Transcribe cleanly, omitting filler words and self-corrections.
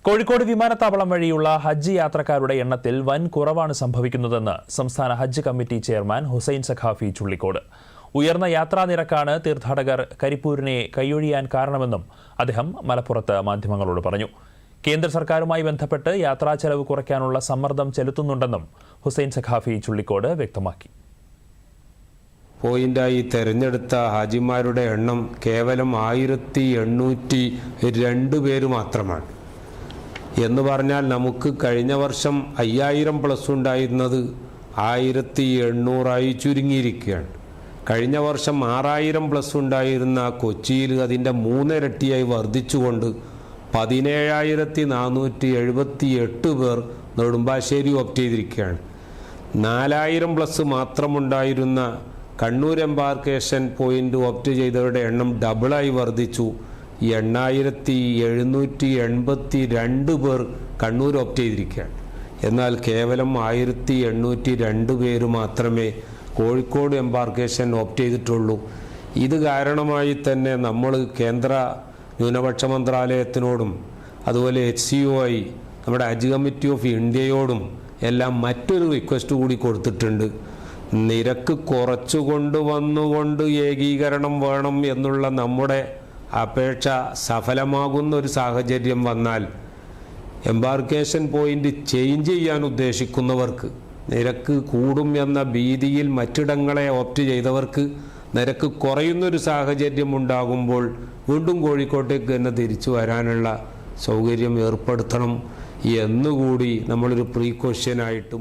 കോഴിക്കോട് വിമാനത്താവളം വഴിയുള്ള ഹജ്ജ് യാത്രക്കാരുടെ എണ്ണത്തിൽ വൻ കുറവാണ് സംഭവിക്കുന്നതെന്ന് സംസ്ഥാന ഹജ്ജ് കമ്മിറ്റി ചെയർമാൻ ഹുസൈൻ സഖാഫി ചുള്ളിക്കോട്. ഉയർന്ന യാത്രാ നിരക്കാണ് തീർത്ഥാടകർ കരിപ്പൂരിനെ കൈയൊഴിയാൻ കാരണമെന്നും അദ്ദേഹം മലപ്പുറത്ത് മാധ്യമങ്ങളോട് പറഞ്ഞു. കേന്ദ്ര സർക്കാരുമായി ബന്ധപ്പെട്ട് യാത്രാ ചെലവ് കുറയ്ക്കാനുള്ള സമ്മർദ്ദം ചെലുത്തുന്നുണ്ടെന്നും ഹുസൈൻ സഖാഫി ചുള്ളിക്കോട് വ്യക്തമാക്കി. പോയിന്റായി തെരഞ്ഞെടുത്ത ഹാജിമാരുടെ എണ്ണം കേവലം 1802 പേര് മാത്രമാണ്. എന്ന് പറഞ്ഞാൽ നമുക്ക് കഴിഞ്ഞ വർഷം 5000+ ഉണ്ടായിരുന്നത് 1800 ചുരുങ്ങിയിരിക്കുകയാണ്. കഴിഞ്ഞ വർഷം 6000+ ഉണ്ടായിരുന്ന കൊച്ചിയിൽ അതിൻ്റെ 3 ഇരട്ടിയായി വർദ്ധിച്ചുകൊണ്ട് 17478 പേർ നെടുമ്പാശ്ശേരി ഓപ്റ്റ് ചെയ്തിരിക്കുകയാണ്. 4000+ മാത്രമുണ്ടായിരുന്ന കണ്ണൂർ എംബാർക്കേഷൻ പോയിന്റ് ഓപ്റ്റ് ചെയ്തവരുടെ എണ്ണം ഡബിളായി വർദ്ധിച്ചു. 8782 പേർ കണ്ണൂർ ഓപ്റ്റ് ചെയ്തിരിക്കുകയാണ്. എന്നാൽ കേവലം 1802 പേര് മാത്രമേ കോഴിക്കോട് എംബാർക്കേഷൻ ഓപ്റ്റ് ചെയ്തിട്ടുള്ളൂ. ഇത് കാരണമായി തന്നെ നമ്മൾ കേന്ദ്ര ന്യൂനപക്ഷ മന്ത്രാലയത്തിനോടും അതുപോലെ HCOI നമ്മുടെ ഹജ്ജ് കമ്മിറ്റി ഓഫ് ഇന്ത്യയോടും എല്ലാം മറ്റൊരു റിക്വസ്റ്റ് കൂടി കൊടുത്തിട്ടുണ്ട്. നിരക്ക് കുറച്ചു കൊണ്ടുവന്നുകൊണ്ട് ഏകീകരണം വേണം എന്നുള്ള നമ്മുടെ അപേക്ഷ സഫലമാകുന്ന ഒരു സാഹചര്യം വന്നാൽ എംബാർക്കേഷൻ പോയിന്റ് ചേഞ്ച് ചെയ്യാൻ ഉദ്ദേശിക്കുന്നവർക്ക് നിരക്ക് കൂടും എന്ന ഭീതിയിൽ മറ്റിടങ്ങളെ ഓപ്റ്റ് ചെയ്തവർക്ക് നിരക്ക് കുറയുന്നൊരു സാഹചര്യം ഉണ്ടാകുമ്പോൾ വീണ്ടും കോഴിക്കോട്ടേക്ക് തന്നെ തിരിച്ചു വരാനുള്ള സൗകര്യം ഏർപ്പെടുത്തണം എന്നുകൂടി നമ്മളൊരു പ്രീകോഷനായിട്ട്